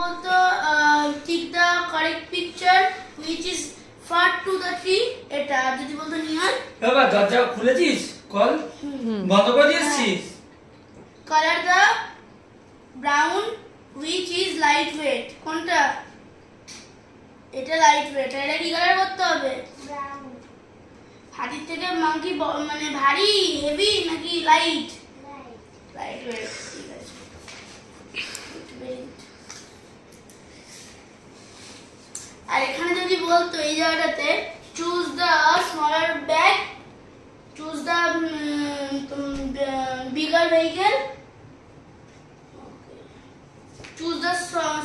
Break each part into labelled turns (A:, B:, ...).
A: বলতো tick the correct picture which is far to the tree, এটা। যদি বলতো নিয়ন,
B: বাবা দরজা খুলেছিস? কল বন্ধ করে দিয়েছিস?
A: Colour the brown which is light weight, কোনটা? এটা লাইট ওয়েট। এটা কি কালার করতে হবে? ব্রাউন। হাতির থেকে মাংকি মানে ভারী হেভি নাকি লাইট? Light weight. ঠিক আছে। আর এখানে যদি বলতো এই জায়গাটাতে choose the smaller bag, choose the bigger vehicle, choose the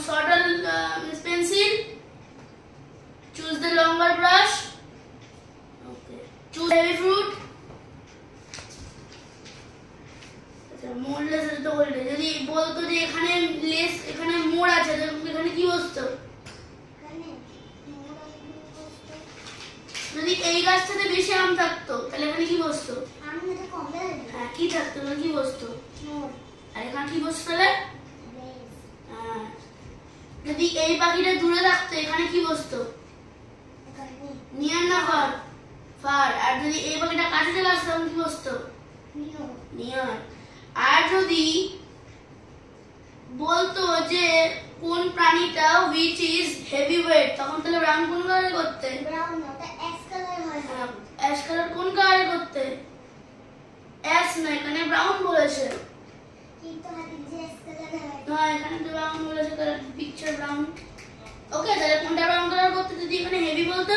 A: shorter pencil, choose the longer brush, okay, choose heavy fruit. আচ্ছা মোড়লেস তো বলতে যদি বলতো যে এখানে লেস, এখানে মোড় আছে, এখানে কি বসতো? যদি এই গাছটাতে বেশি আম থাকতো তাহলে এখানে কি বসতো? হ্যাঁ কি থাকতো, কি বসতো? আর এখানে কি বসতো তাহলে? যদি এই পাখিটা দূরে থাকতো এখানে কি বসতো? নিয়ন না ফার? ফার। আর যদি এই পাখিটা কাছে চলে আসতো তখন কি বসতো? নিয়ন। আর যদি বলতো যে কোন প্রাণীটা which is heavy weight, তখন তাহলে ব্রাউন কোন কালারে করতে? ব্রাউন না, এটা অ্যাশ কালার হয়। অ্যাশ কালার কোন কালারে করতে? অ্যাশ না, এখানে ব্রাউন বলেছে। কিন্তু হাতে যে অ্যাশ কালার হয় না, এখানে তো ব্রাউন বলেছে, কালার পিকচার ব্রাউন। ওকে, তাহলে কোনটা ব্রাউন কালার করতে? যদি এখানে হেভি বলতো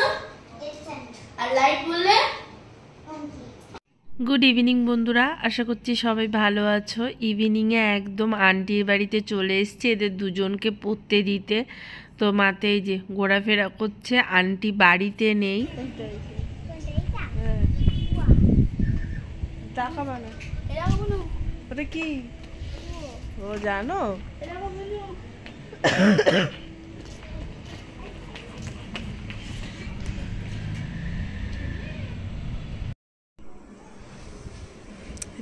A: আর লাইট বললে?
C: গুড ইভিনিং বন্ধুরা, আশা করছি সবাই ভালো আছো। ইভিনিংয়ে একদম আন্টির বাড়িতে চলে এসেছি এদের দুজনকে পড়তে দিতে। তো মাতে এই যে ঘোরাফেরা করছে, আন্টি বাড়িতে নেই। ওটা কি ও জানো?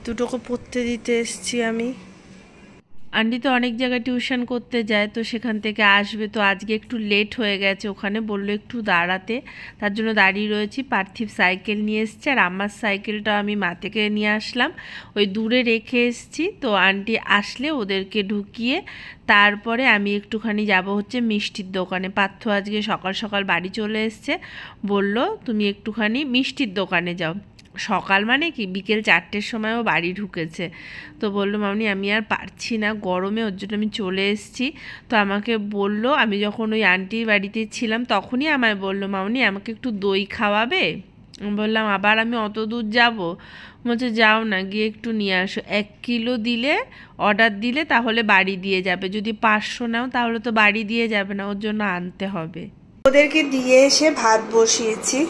C: দুটোকে পড়তে দিতে এসছি আমি। আন্টি তো অনেক জায়গায় টিউশন করতে যায়, তো সেখান থেকে আসবে। তো আজকে একটু লেট হয়ে গেছে, ওখানে বললো একটু দাঁড়াতে, তার জন্য দাঁড়িয়ে রয়েছি। পার্থিব সাইকেল নিয়ে এসছে আর আমার সাইকেলটা আমি মা থেকে নিয়ে আসলাম, ওই দূরে রেখে এসছি। তো আন্টি আসলে ওদেরকে ঢুকিয়ে তারপরে আমি একটুখানি যাব হচ্ছে মিষ্টির দোকানে। পার্থ আজকে সকাল সকাল বাড়ি চলে এসছে, বলল তুমি একটুখানি মিষ্টির দোকানে যাও। সকাল মানে কি বিকেল 4টের সময়ও বাড়ি ঢুকেছে। তো বললো মামনি আমি আর পারছি না গরমে, ওর জন্য আমি চলে এসেছি। তো আমাকে বলল, আমি যখন ওই আন্টির বাড়িতে ছিলাম তখনই আমায় বললো মামনি আমাকে একটু দই খাওয়াবে। বললাম আবার আমি অত দূর যাবো? বলছে যাও না, গিয়ে একটু নিয়ে আসো। 1 কিলো দিলে, অর্ডার দিলে তাহলে বাড়ি দিয়ে যাবে, যদি 500 নাও তাহলে তো বাড়ি দিয়ে যাবে না, ওর জন্য আনতে হবে। ওদেরকে দিয়ে এসে ভাত বসিয়েছি।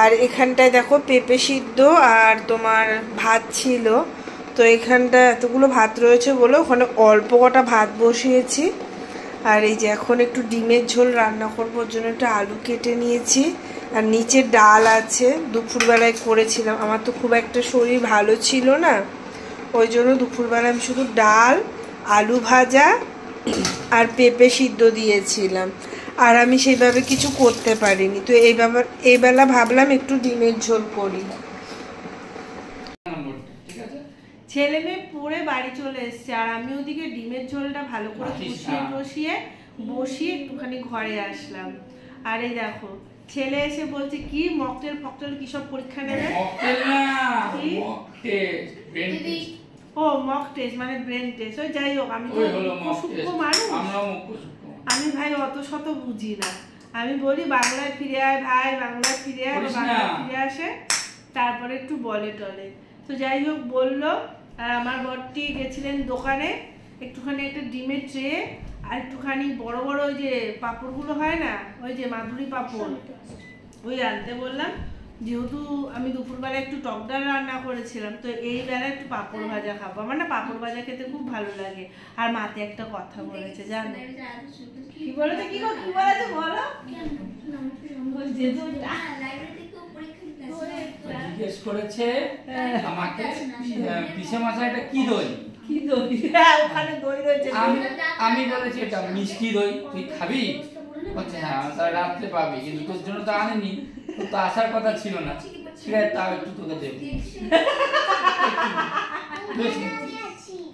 C: আর এখানটায় দেখো পেঁপে সিদ্ধ আর তোমার ভাত ছিল। তো এখানটা এতগুলো ভাত রয়েছে বলে ওখানে অল্প কটা ভাত বসিয়েছি। আর এই যে এখন একটু ডিমের ঝোল রান্না করবো, ওর জন্য একটু আলু কেটে নিয়েছি। আর নিচে ডাল আছে, দুপুরবেলায় করেছিলাম। আমার তো খুব একটা শরীর ভালো ছিল না, ওই জন্য দুপুরবেলা আমি শুধু ডাল, আলু ভাজা আর পেঁপে সিদ্ধ দিয়েছিলাম। আর আমি সেইভাবে কিছু করতে পারিনি। তো এই বেলা ভাবলাম একটু ডিমের ঝোল করি। ছেলে মেয়ে পড়ে বাড়ি চলে এসছে আর আমি ওদিকে ডিমের ঝোলটা ভালো করে বসিয়ে একটুখানি ঘরে আসলাম। আর এই দেখো ছেলে এসে বলছে কি মকটেল ফকটেল কি সব পরীক্ষা নেবে? ও মক টেস্ট মানে ব্রেন টেস্ট। ওই যাই হোক, আমি তো সূক্ষ্ম মানুষ, আমি ভাই অত শত বুঝি না। আমি বলি বাংলায় ফিরে আয় ভাই, বাংলায় ফিরে আয়, বাংলায় ফিরে আসে, তারপরে একটু বলে টলে। তো যাই হোক বললো। আর আমার বরটি গেছিলেন দোকানে, একটুখানি একটা ডিমের ট্রে আর একটুখানি বড় বড় ওই যে পাঁপড়গুলো হয় না, ওই যে মাধুরী পাঁপড়, ওই আনতে বললাম। যেহেতু আমি দুপুরবেলা একটু টক ডাল রান্না করেছিলাম, তো এই বেলা একটু পাঁপড় ভাজা খাবো। আমার না পাঁপড় ভাজা খেতে খুব ভালো লাগে। আর মাতে একটা কথা বলেছে জানো? কি বলেছে? কি বলেছে বলো?
B: জিজ্ঞেস করেছে আমাকে পিসে মশাইটা কি দই,
C: কি দই? হ্যাঁ ওখানে দই রয়েছে।
B: আমি বলেছি এটা মিষ্টি দই, তুই খাবি? বলছে হ্যাঁ, তাহলে রাত্রে পাবি, কিন্তু তোর জন্য তো আনেনি, তোর তো আসার কথা ছিল না। ঠিক আছে, তাও একটু তোকে দেবো।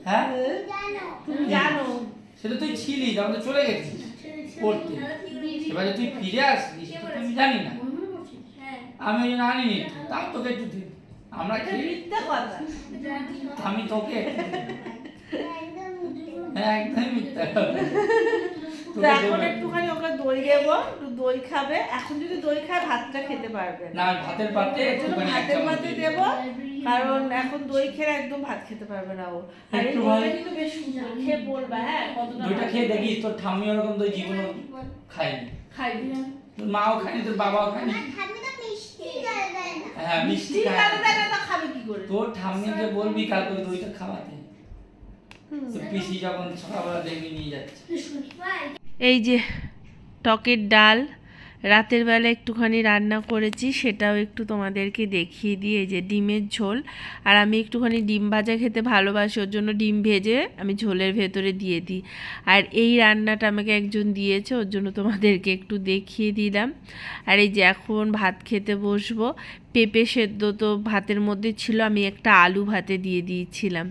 B: হ্যাঁ
C: তুমি জানো
B: সেটা তুই ছিলি, তখন তো চলে গেছিস পড়তে। এবারে তুই ফিরে আসবি সেটা তো আমি জানি না, আমি ওই জন্য আনিনি। তাও তোকে একটু দেব, আমরা খেয়ে
C: মিথ্যা কথা।
B: আমি তোকে একটু দেব। হ্যাঁ একদমই মিথ্যা কথা।
C: তো এখন একটুখানি ওকে দই দেবো, একটু দই খাবে। এখন যদি দই খায় ভাতটা খেতে পারবে
B: না, ভাতের পাতে
C: ভাতের পাতে দেবো, কারণ এখন দই খেলে একদম ভাত খেতে পারবে না ও। আর এই দইটা কিন্তু বেশ সুন্দর, খেয়ে বলবা হ্যাঁ কতটা।
B: দইটা খেয়ে দেখিস, তোর ঠাম্মি ওরকম দই জীবনে খায়নি,
C: খাইবি না?
B: তোর মাও খায়নি, তোর বাবাও খায়নি। হ্যাঁ মিষ্টি খায়
C: না, খাবে কি করে?
B: তোর ঠাম্মিকে বলবি কালকে ওই দইটা খাওয়াতে। তোর পিসি যখন সকালবেলা দেখবি নিয়ে যাচ্ছে।
C: এই যে টকের ডাল রাতের বেলা একটুখানি রান্না করেছি, সেটাও একটু তোমাদেরকে দেখিয়ে দিই। এই যে ডিমের ঝোল, আর আমি একটুখানি ডিম ভাজা খেতে ভালোবাসি, ওর জন্য ডিম ভেজে আমি ঝোলের ভেতরে দিয়ে দিই। আর এই রান্নাটা আমাকে একজন দিয়েছে, ওর জন্য তোমাদেরকে একটু দেখিয়ে দিলাম। আর এই যে এখন ভাত খেতে বসবো। পেঁপে সেদ্ধ তো ভাতের মধ্যে ছিল, আমি একটা আলু ভাতে দিয়ে দিয়েছিলাম।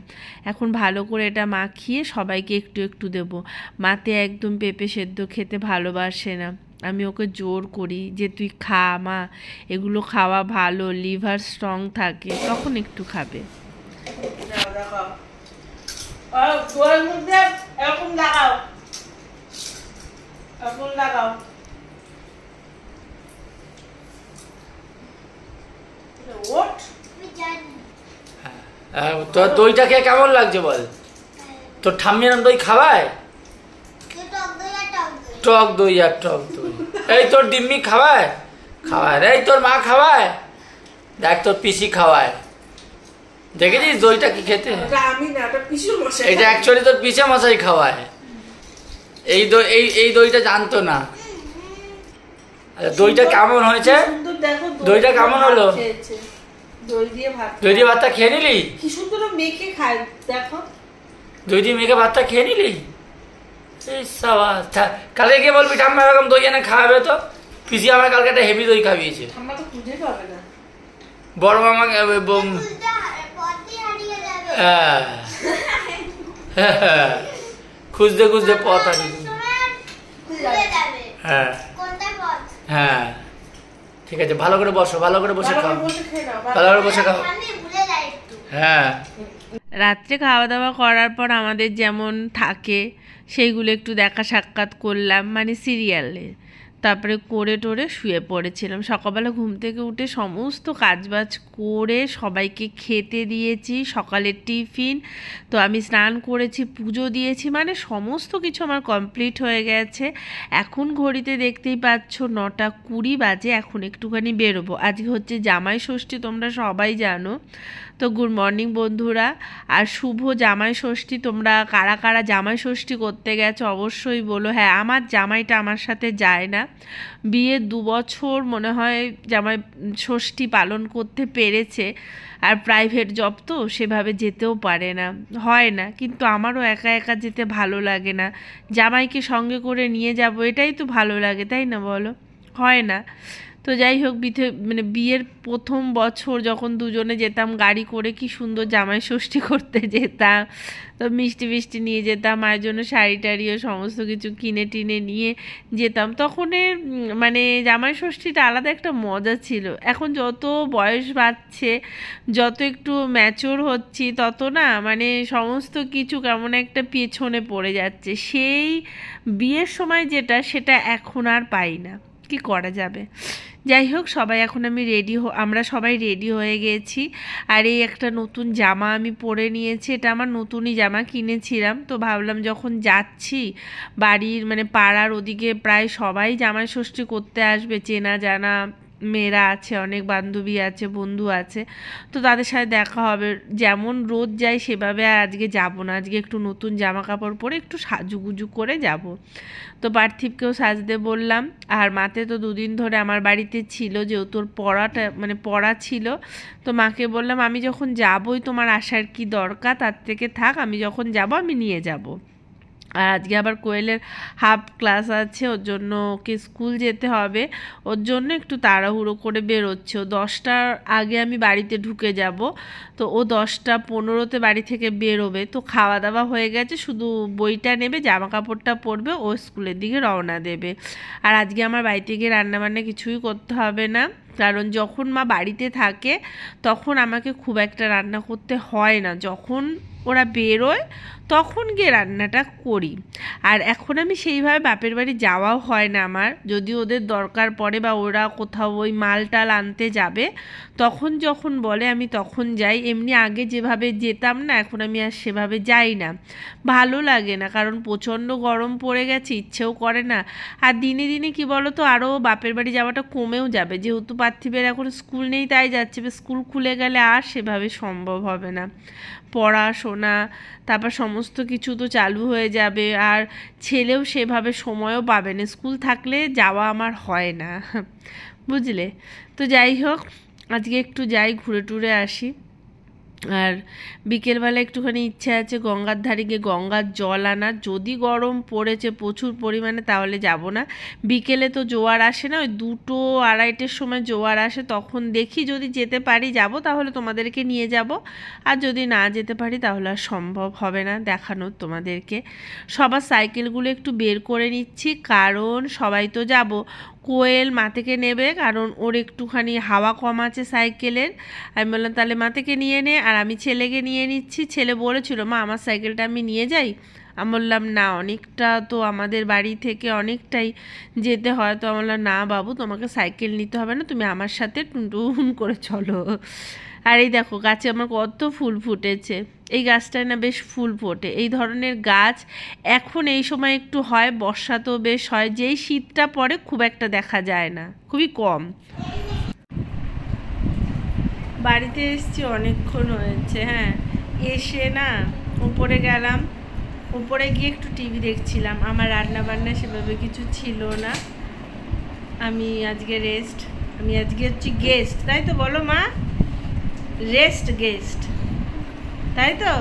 C: এখন ভালো করে এটা মাখিয়ে সবাইকে একটু একটু দেবো। মাতে একদম পেঁপে সেদ্ধ খেতে ভালোবাসে না, আমি ওকে জোর করি যে তুই খা মা, এগুলো খাওয়া ভালো, লিভার স্ট্রং থাকে, তখন একটু খাবে।
B: তোর দইটা খেয়ে কেমন লাগছে বল? তোর ঠাম্মি এরম দই খাওয়ায়? টক দই আর টক দই। এই তোর ডিম্মি খাওয়ায়? খাওয়ায়। এই তোর মা খাওয়ায়? দেখ তোর পিসি খাওয়ায়, দেখেছিস দইটা কি খেতে? এটা অ্যাকচুয়ালি তোর পিসে মশাই খাওয়ায়। এই দইটা জানতো না। দইটা কেমন হয়েছে? দইটা কেমন হলো? দই দিয়ে ভাতটা খেয়ে নিলি?
C: কি সুন্দর মেখে খায় দেখো।
B: দই দিয়ে মেখে ভাতটা খেয়ে নিলি? কালকে গিয়ে বলবি ঠাম্মা এরকম দই এনে খাওয়াবে তো। পিসি আমার কালকে একটা হেভি দই খাইয়েছে। বড় মামা খুঁজতে খুঁজতে পথ হারিয়ে। হ্যাঁ হ্যাঁ ঠিক আছে, ভালো করে বসো, ভালো করে বসে খাও, ভালো করে বসে খাও। হ্যাঁ
C: রাত্রে খাওয়া দাওয়া করার পর আমাদের যেমন থাকে সেইগুলো একটু দেখা সাক্ষাৎ করলাম, মানে সিরিয়ালে। তারপরে করে টোরে শুয়ে পড়েছিলাম। সকালবেলা ঘুম থেকে উঠে সমস্ত কাজবাজ করে সবাইকে খেতে দিয়েছি, সকালের টিফিন তো আমি স্নান করেছি, পুজো দিয়েছি, মানে সমস্ত কিছু আমার কমপ্লিট হয়ে গেছে। এখন ঘড়িতে দেখতেই পাচ্ছ 9:20 বাজে, এখন একটুখানি বেরোবো। আজকে হচ্ছে জামাই ষষ্ঠী, তোমরা সবাই জানো। তো গুড মর্নিং বন্ধুরা, আর শুভ জামাই ষষ্ঠী। তোমরা কারা কারা জামাই ষষ্ঠী করতে গেছো অবশ্যই বলো। হ্যাঁ আমার জামাইটা আমার সাথে যায় না, বিয়ের 2 বছর মনে হয় জামাই ষষ্ঠী পালন করতে পেরেছে, আর প্রাইভেট জব তো সেভাবে যেতেও পারে না, হয় না। কিন্তু আমারও একা একা যেতে ভালো লাগে না, জামাইকে সঙ্গে করে নিয়ে যাব এটাই তো ভালো লাগে, তাই না বলো? হয় না। তো যাই হোক, মানে বিয়ের 1ম বছর যখন দুজনে যেতাম গাড়ি করে, কি সুন্দর জামাই ষষ্ঠী করতে যেতাম। তো মিষ্টি মিষ্টি নিয়ে যেতাম, মায়ের জন্য শাড়ি টাড়িও সমস্ত কিছু কিনে টিনে নিয়ে যেতাম। তখনের মানে জামাই ষষ্ঠীটা আলাদা একটা মজা ছিল। এখন যত বয়স বাড়ছে, যত একটু ম্যাচিওর হচ্ছি, তত না মানে সমস্ত কিছু কেমন একটা পেছনে পড়ে যাচ্ছে। সেই বিয়ের সময় যেটা, সেটা এখন আর পাই না, কি করা যাবে। যাই হোক, আমরা সবাই রেডি হয়ে গেছি। আর এই একটা নতুন জামা আমি পরে নিয়েছি, এটা আমার নতুনই জামা কিনেছিলাম। তো ভাবলাম যখন যাচ্ছি বাড়ির মানে পাড়ার ওদিকে প্রায় সবাই জামাই ষষ্ঠী করতে আসবে, চেনা জানা মেয়েরা আছে, অনেক বান্ধবী আছে, বন্ধু আছে, তো তাদের সাথে দেখা হবে। যেমন রোজ যাই সেভাবে আর আজকে যাব না, আজকে একটু নতুন জামা কাপড় পরে একটু সাজুগুজু করে যাব। তো পার্থিবকেও সাজতে বললাম। আর মাতে তো দুদিন ধরে আমার বাড়িতে ছিল, যেহেতু ওর পড়া ছিল, তো মাকে বললাম আমি যখন যাবই তোমার আসার কি দরকার, তার থেকে থাক, আমি যখন যাব আমি নিয়ে যাব। আর আজকে আবার কোয়েলের হাফ ক্লাস আছে, ওর জন্য ওকে স্কুল যেতে হবে, ওর জন্য একটু তাড়াহুড়ো করে বেরোচ্ছে। ও 10টার আগে আমি বাড়িতে ঢুকে যাব, তো ও 10:15-তে বাড়ি থেকে বেরোবে। তো খাওয়া দাওয়া হয়ে গেছে, শুধু বইটা নেবে, জামা কাপড়টা পরবে, ও স্কুলের দিকে রওনা দেবে। আর আজকে আমার বাড়িতে গিয়ে রান্নাবান্না কিছুই করতে হবে না, কারণ যখন মা বাড়িতে থাকে তখন আমাকে খুব একটা রান্না করতে হয় না, যখন ওরা বেরোয় তখন গিয়ে রান্নাটা করি। আর এখন আমি সেইভাবে বাপের বাড়ি যাওয়াও হয় না আমার, যদি ওদের দরকার পড়ে বা ওরা কোথাও ওই মাল টাল আনতে যাবে তখন যখন বলে আমি তখন যাই। এমনি আগে যেভাবে যেতাম না, এখন আমি আর সেভাবে যাই না, ভালো লাগে না, কারণ প্রচণ্ড গরম পড়ে গেছে, ইচ্ছেও করে না। আর দিনে দিনে কি বলো তো, আরও বাপের বাড়ি যাওয়াটা কমেও যাবে, যেহেতু পার্থিবের এখন স্কুল নেই তাই যাচ্ছে, স্কুল খুলে গেলে আর সেভাবে সম্ভব হবে না। পড়াশোনা তারপর সমস্ত কিছু তো চালু হয়ে যাবে, আর ছেলেও সেভাবে সময়ও পাবে না, স্কুল থাকলে যাওয়া আমার হয় না, বুঝলে। তো যাই হোক, আজকে একটু যাই, ঘুরে টুরে আসি। আর বিকেলবেলা একটুখানি ইচ্ছা আছে গঙ্গার ধারে গিয়ে গঙ্গার জল আনার, যদি গরম পড়েছে প্রচুর পরিমাণে তাহলে যাব না। বিকেলে তো জোয়ার আসে না, ওই 2-2:30-টের সময় জোয়ার আসে, তখন দেখি যদি যেতে পারি যাব, তাহলে তোমাদেরকে নিয়ে যাব। আর যদি না যেতে পারি তাহলে আর সম্ভব হবে না দেখানোর তোমাদেরকে। সবার সাইকেলগুলো একটু বের করে নিচ্ছি, কারণ সবাই তো যাব। কোয়েল মাতেকে নেবে, কারণ ওর একটুখানি হাওয়া কম আছে সাইকেলের। আমি বললাম তাহলে মাতেকে নিয়ে নে, আর আমি ছেলেকে নিয়ে নিচ্ছি। ছেলে বলেছিল মা আমার সাইকেলটা আমি নিয়ে যাই, আমি বললাম না, অনেকটা তো আমাদের বাড়ি থেকে অনেকটাই যেতে হয়। তো আমি বললাম না বাবু, তোমাকে সাইকেল নিতে হবে না, তুমি আমার সাথে টুনটুন করে চলো। আর এই দেখো গাছে আমার কত ফুল ফুটেছে, এই গাছটায় না বেশ ফুল ফোটে। এই ধরনের গাছ এখন এই সময় একটু হয়, বর্ষাতেও বেশ হয়, যেই শীতটা পড়ে খুব একটা দেখা যায় না, খুবই কম। বাড়িতে এসেছি অনেকক্ষণ হয়েছে, হ্যাঁ, এসে না উপরে গেলাম, উপরে গিয়ে একটু টিভি দেখছিলাম। আমার রান্না বান্না সেভাবে কিছু ছিল না, আমি আজকে হচ্ছে গেস্ট, তাই তো বলো মা, গেস্ট তাই তো।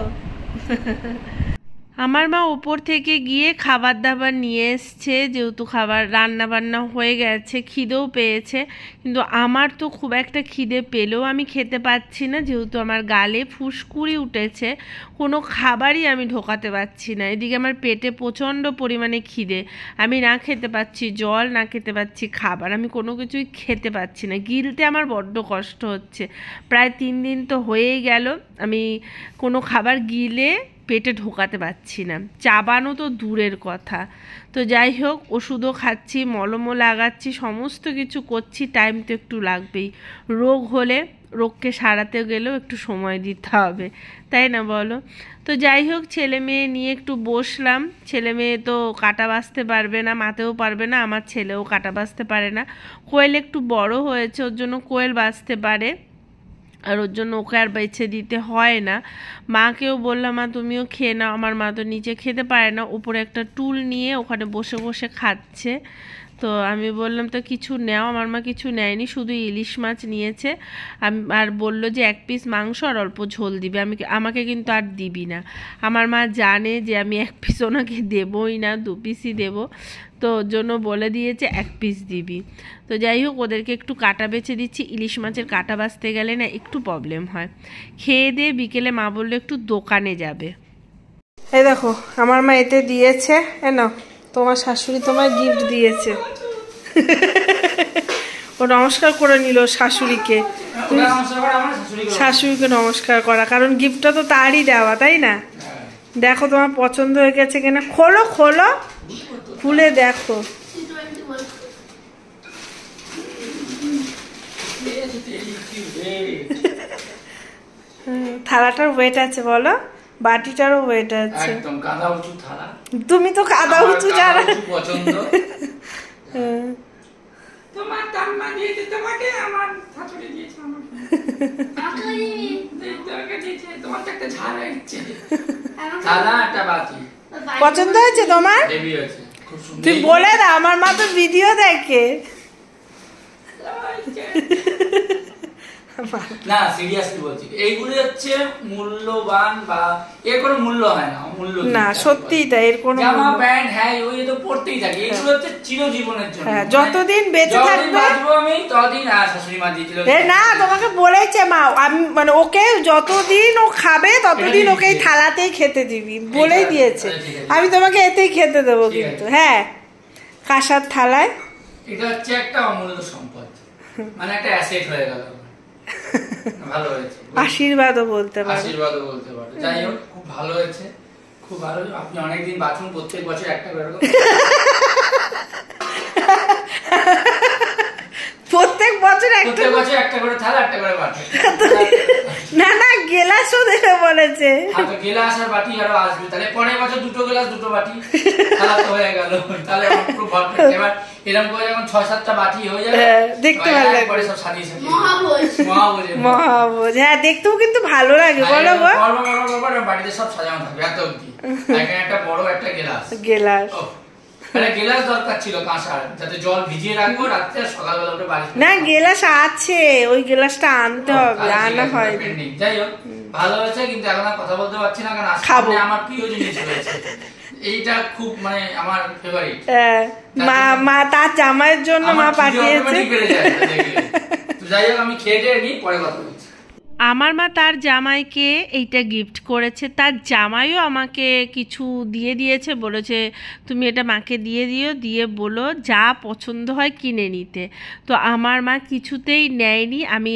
C: আমার মা ওপর থেকে গিয়ে খাবার দাবার নিয়ে এসছে, যেহেতু খাবার রান্না বান্না হয়ে গেছে, খিদেও পেয়েছে, কিন্তু আমার তো খুব একটা খিদে পেলেও আমি খেতে পাচ্ছি না, যেহেতু আমার গালে ফুসকুড়ি উঠেছে, কোনো খাবারই আমি ঢোকাতে পারছি না। এদিকে আমার পেটে প্রচণ্ড পরিমাণে খিদে, আমি না খেতে পাচ্ছি জল, না খেতে পাচ্ছি খাবার, আমি কোনো কিছুই খেতে পাচ্ছি না, গিলতে আমার বড্ড কষ্ট হচ্ছে। প্রায় 3 দিন তো হয়েই গেল আমি কোনো খাবার গিলে পেটে ঢোকাতে পারছি না, চাবানো তো দূরের কথা। তো যাই হোক, ওষুধও খাচ্ছি, মলমও লাগাচ্ছি, সমস্ত কিছু করছি, টাইম তো একটু লাগবেই। রোগ হলে রোগকে সারাতে গেলেও একটু সময় দিতে হবে, তাই না বলো। তো যাই হোক, ছেলে মেয়ে নিয়ে একটু বসলাম। ছেলে মেয়ে তো কাটা বাছতে পারবে না, মাতেও পারবে না, আমার ছেলেও কাটা বাছতে পারে না। কোয়েল একটু বড় হয়েছে, ওর জন্য কোয়েল বাছতে পারে, আর ওর জন্য ওকে আর বেছে দিতে হয় না। মাকেও বললাম মা তুমিও খেয়ে নাও, আমার মা তো নিচে খেতে পারে না, উপরে একটা টুল নিয়ে ওখানে বসে বসে খাচ্ছে। তো আমি বললাম তো কিছু নেও, আমার মা কিছু নেয়নি, শুধু ইলিশ মাছ নিয়েছে। আর বলল যে 1 পিস মাংস আর অল্প ঝোল দিবে, আমাকে কিন্তু আর দিবি না। আমার মা জানে যে আমি 1 পিস ওনাকে দেবই না, 2 পিসই দেবো, তো ওর জন্য বলে দিয়েছে 1 পিস দিবি। তো যাই হোক, ওদেরকে একটু কাটা বেছে দিচ্ছি, ইলিশ মাছের কাটা বাছতে গেলে না একটু প্রবলেম হয়। খেয়ে দিয়ে বিকেলে মা বললো একটু দোকানে যাবে। এই দেখো আমার মা এতে দিয়েছে, না তোমার শাশুড়ি তোমার গিফট দিয়েছে। ও নমস্কার করে নিল শাশুড়িকে, শাশুড়িকে নমস্কার করা, কারণ গিফটটা তো তারই দেওয়া, তাই না। দেখো তোমার পছন্দ হয়ে গেছে কিনা, খোলো খোলো, খুলে দেখো। থালাটার ওয়েট আছে বলো, বাটিটারও ওয়েট আছে,
B: একদম কাদা উঁচু থালা।
C: তুমি তো কাদা উঁচু যারা
B: পছন্দ।
C: তোমার
B: রান্না দিয়েছে তোমাকে, আমার শাশুড়ি দিয়েছে আমাকে। তোমার তো একটা ঝাল হয়েছে, থালা একটা বাটি।
C: পছন্দ হয়েছে তোমার?
B: হেভি হয়েছে, খুব সুন্দর।
C: তুই বলে দা, আমার মা তো ভিডিও দেখে।
B: না সিরিয়াসলি বলছি, এইগুলো হচ্ছে মূল্যবান বা এর কোনো মূল্য হয় না, মূল্য
C: না সত্যিই তাই, এর কোনো
B: জামা প্যান্ট হ্যাঁ ওই তো পড়তেই থাকে, এগুলো হচ্ছে চিরজীবনের জন্য।
C: হ্যাঁ, যতদিন বেঁচে থাকবে
B: আমি ততদিন শাশুড়ি মা দিয়েছিল।
C: না তোমাকে বলেছে মা, আমি মানে ওকে যতদিন ও খাবে ততদিন ওকে এই থালাতেই খেতে দিবি বলেই দিয়েছে। আমি তোমাকে এতেই খেতে দেবো কিন্তু। হ্যাঁ, কাঁসার থালায়।
B: এটা হচ্ছে একটা অমূল্য সম্পদ, মানে একটা অ্যাসেট হয়ে গেল। ভালো হয়েছে,
C: আশীর্বাদও বলতে পারো।
B: আশীর্বাদও বলতে পারো। যাই হোক, খুব ভালো হয়েছে, খুব ভালো। আপনি অনেকদিন বাঁচুন, প্রত্যেক বছর একটা করে
C: প্রত্যেক বছর
B: একটা করে থালা, একটা করে বাটি।
C: না না, গেলাসও দেবে বলেছে।
B: গেলাস আর বাটি আরো আসবে, তাহলে পরের বছর 2টো গেলাস 2টো বাটি থালা তো হয়ে গেল। তাহলে পুরো ভরপুর। এবার এরকম করে যখন 6-7টা বাটি হয়ে যাবে,
C: দেখতে ভালো লাগবে।
B: পরে সব সাজিয়ে সাজিয়ে
C: মহাভোজ। হ্যাঁ, দেখতেও কিন্তু ভালো লাগে, বলো গো।
B: বাড়িতে সব সাজানো থাকবে এত অবধি। এখানে একটা বড় একটা গেলাস। গেলাস দরকার ছিল কাঁসার, যাতে জল ভিজিয়ে রাখবো রাত্রে, আর সকালবেলা উঠে বাড়ি।
C: না, গেলাস আছে, ওই গেলাসটা আনতে হবে, আনা হয়।
B: যাই হোক, ভালো হয়েছে, কিন্তু এখন আর কথা বলতে পারছি না, কারণ সামনে আমার প্রিয় জিনিস রয়েছে। এইটা খুব মানে আমার ফেভারিট।
C: মা তার জামাইয়ের জন্য মা পাঠিয়েছে।
B: যাই হোক, আমি খেয়ে নিই, পরে কথা বলছি।
C: আমার মা তার জামাইকে এইটা গিফট করেছে। তার জামাইও আমাকে কিছু দিয়ে দিয়েছে, বলেছে তুমি এটা মাকে দিয়ে দিও, দিয়ে বলো যা পছন্দ হয় কিনে নিতে। তো আমার মা কিছুতেই নেয়নি। আমি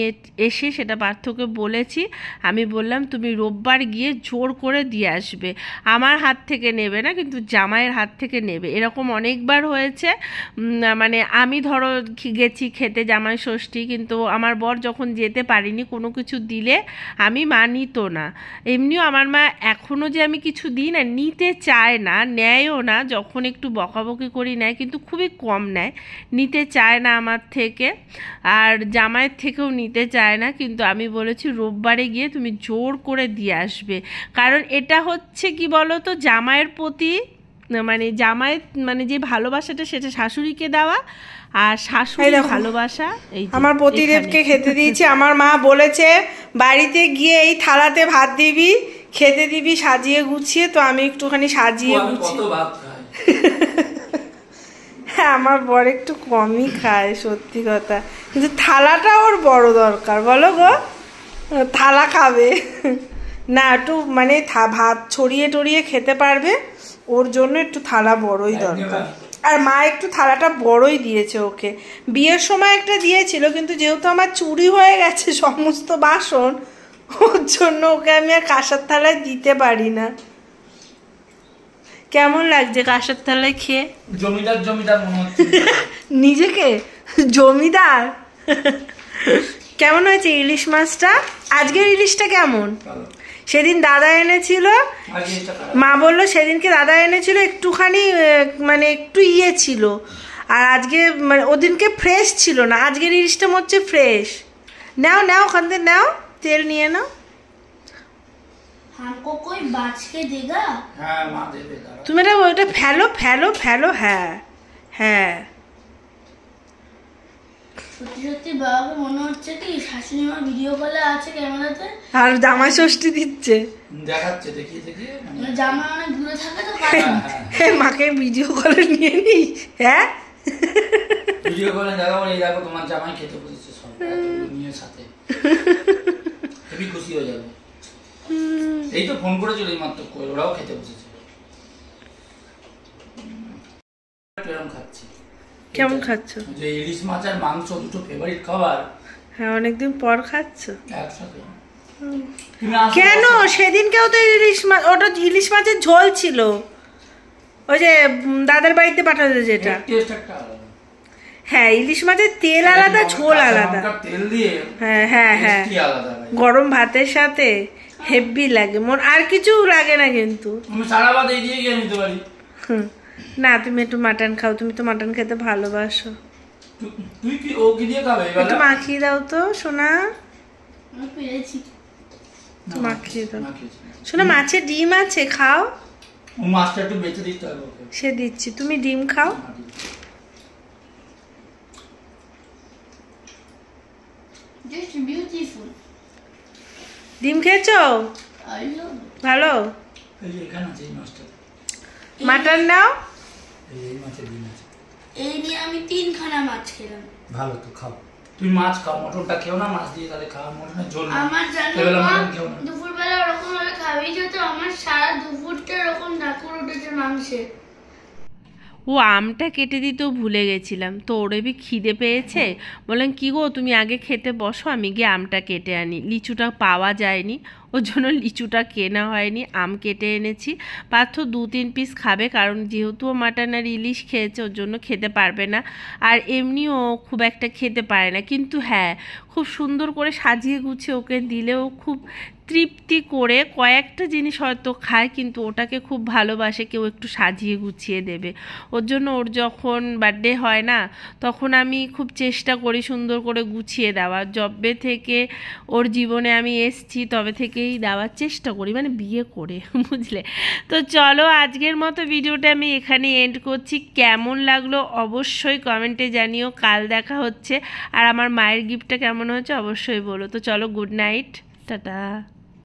C: এসে সেটা পার্থকে বলেছি, আমি বললাম তুমি রোববার গিয়ে জোর করে দিয়ে আসবে, আমার হাত থেকে নেবে না, কিন্তু জামাইয়ের হাত থেকে নেবে। এরকম অনেকবার হয়েছে। মানে আমি ধরো গেছি খেতে জামাই ষষ্ঠী, কিন্তু আমার বর যখন যেতে পারিনি, কোনো কিছু দিলে আমি মানি তো না। এমনিও আমার মা এখনও যে আমি কিছু দিই না, নিতে চায় না, নেয়ও না। যখন একটু বকাবকি করি নেয়, কিন্তু খুবই কম নেয়, নিতে চায় না আমার থেকে, আর জামাইয়ের থেকেও নিতে চায় না। কিন্তু আমি বলেছি রোববারে গিয়ে তুমি জোর করে দিয়ে আসবে, কারণ এটা হচ্ছে কি বলো তো, জামাইয়ের প্রতি মানে জামাইয়ের মানে যে ভালোবাসাটা, সেটা শাশুড়িকে দেওয়া, আর শাশুড়ির ভালোবাসা
D: আমার পতিদেবকে খেতে দিয়েছি। আমার মা বলেছে বাড়িতে গিয়ে এই থালাতে ভাত দিবি, খেতে দিবি সাজিয়ে গুছিয়ে। তো আমি একটুখানি সাজিয়ে গুছিয়ে, হ্যাঁ আমার বর একটু কমই খায় সত্যি কথা, কিন্তু থালাটা ওর বড় দরকার, বলো গো। থালা খাবে না, একটু মানে ভাত ছড়িয়ে টড়িয়ে খেতে পারবে, ওর জন্য একটু থালা বড়ই দরকার। আর মা একটু থালাটা বড়ই দিয়েছে ওকে। বিয়ের সময় একটা দিয়েছিল, কিন্তু যেহেতু আমার চুরি হয়ে গেছে সমস্ত বাসন, ওর জন্য ওকে আমি আর কাঁসার থালায় দিতে পারি না। কেমন লাগছে কাঁসার থালায় খেয়ে?
B: জমিদার জমিদার মনে হচ্ছে
D: নিজেকে, জমিদার। কেমন হয়েছে ইলিশ মাছটা? আজকের ইলিশটা কেমন? সেদিন দাদা এনেছিল, মা বললো সেদিনকে দাদা এনেছিল একটুখানি মানে একটু ইয়ে ছিল, আর আজকে মানে ওদিনকে ফ্রেশ ছিল না। আজকের ইলিশটা হচ্ছে ফ্রেশ। নাও নাও, ওখান থেকে নাও, তেল নিয়ে নাও। তুমি এটা ওইটা ফেলো ফেলো ফেলো। হ্যাঁ হ্যাঁ,
A: সত্যি সত্যি বাবাকে মনে হচ্ছে কি শাশুড়ি মা ভিডিও কলে আছে ক্যামেরাতে,
D: আর জামাই ষষ্ঠী দিচ্ছে,
B: দেখাচ্ছে দেখিয়ে দেখিয়ে,
A: মানে জামা অনেক দূরে থাকে তো।
D: হ্যাঁ, মাকে ভিডিও কলে নিয়ে নি। হ্যাঁ,
B: ভিডিও কলে দেখাবো, এই দেখো তোমার জামাই খেতে বসেছে সব নিয়ে সাথে, হেবি খুশি হয়ে যাবে। এই তো ফোন করে চলে মাত্র, ওরাও খেতে বসেছে। কেমন খাচ্ছি?
D: কেমন খাচ্ছ?
B: যে ইলিশ মাছ আর মাংস দুটো ফেভারিট খাবার।
D: হ্যাঁ, অনেকদিন পর খাচ্ছ
B: একসাথে।
D: কেন? সেদিনকেও তো ইলিশ মাছ, ওটা ইলিশ মাছের ঝোল ছিল, ওই যে দাদার বাড়িতে পাঠাতে যেটা। হ্যাঁ, ইলিশ মাছের তেল আলাদা, ঝোল আলাদা।
B: তেল দিয়ে,
D: হ্যাঁ হ্যাঁ হ্যাঁ, গরম ভাতের সাথে হেভি লাগে, মোর আর কিছু লাগে না। কিন্তু
B: তুমি সারা ভাত এই দিয়ে গিয়ে নিতে পারি।
D: না, তুমি একটু মাটন খাও, তুমি তো মাটন খেতে ভালোবাসো।
B: তুই কি ও কি দিয়ে খাবে
D: একটু মাখিয়ে দাও তো সোনা,
A: আমি পেরেছি।
D: মাখিয়ে দাও সোনা। মাছের ডিম আছে, খাও।
B: ও মাছটা একটু বেঁচে দিতে হবে ওকে।
D: সে দিচ্ছি, তুমি ডিম খাও।
A: Just beautiful.
D: ডিম খেয়েছো?
A: I love it.
D: ভালো।
B: এই যে এখানে আছে এই মাছটা।
D: মাটন নাও।
B: এই মাছের ডিম আছে।
A: এই নিয়ে আমি 3খানা মাছ খেলাম।
B: ভালো তো, খাও। তুমি মাছ খাও, মটনটা খেও না, মাছ দিয়ে তাহলে খাও, মটনের ঝোল না।
A: আমার জানো
B: এবেলা
A: মা,
B: মটন খেও না।
A: দুপুরবেলা ওরকম ভাবে খাবেই যেত, আমার সারা দুপুরটা এরকম ঢাকুর উঠেছে মাংসে।
C: ও আমটা কেটে দিতেও ভুলে গেছিলাম, তো ওর এবার খিদে পেয়েছে, বললাম কি গো তুমি আগে খেতে বসো, আমি গিয়ে আমটা কেটে আনি। লিচুটা পাওয়া যায়নি, ওর জন্য লিচুটা কেনা হয়নি, আম কেটে এনেছি। পার্থ 2-3 পিস খাবে, কারণ যেহেতু ও মাটন আর ইলিশ খেয়েছে ওর জন্য খেতে পারবে না, আর এমনিও খুব একটা খেতে পারে না। কিন্তু হ্যাঁ, খুব সুন্দর করে সাজিয়ে গুছিয়ে ওকে দিলেও খুব তৃপ্তি করে কয়েকটা জিনিস হয়তো খায়, কিন্তু ওটাকে খুব ভালোবাসে কেউ একটু সাজিয়ে গুছিয়ে দেবে। ওর জন্য ওর যখন বার্থডে হয় না, তখন আমি খুব চেষ্টা করি সুন্দর করে গুছিয়ে দেওয়ার। যবে থেকে ওর জীবনে আমি এসছি তবে থেকেই দেওয়ার চেষ্টা করি, মানে বিয়ে করে, বুঝলে। তো চলো আজকের মতো ভিডিওটা আমি এখানে এন্ড করছি। কেমন লাগলো অবশ্যই কমেন্টে জানিও। কাল দেখা হচ্ছে, আর আমার মায়ের গিফটটা কেমন হয়েছে অবশ্যই বলো। তো চলো, গুড নাইট, টাটা।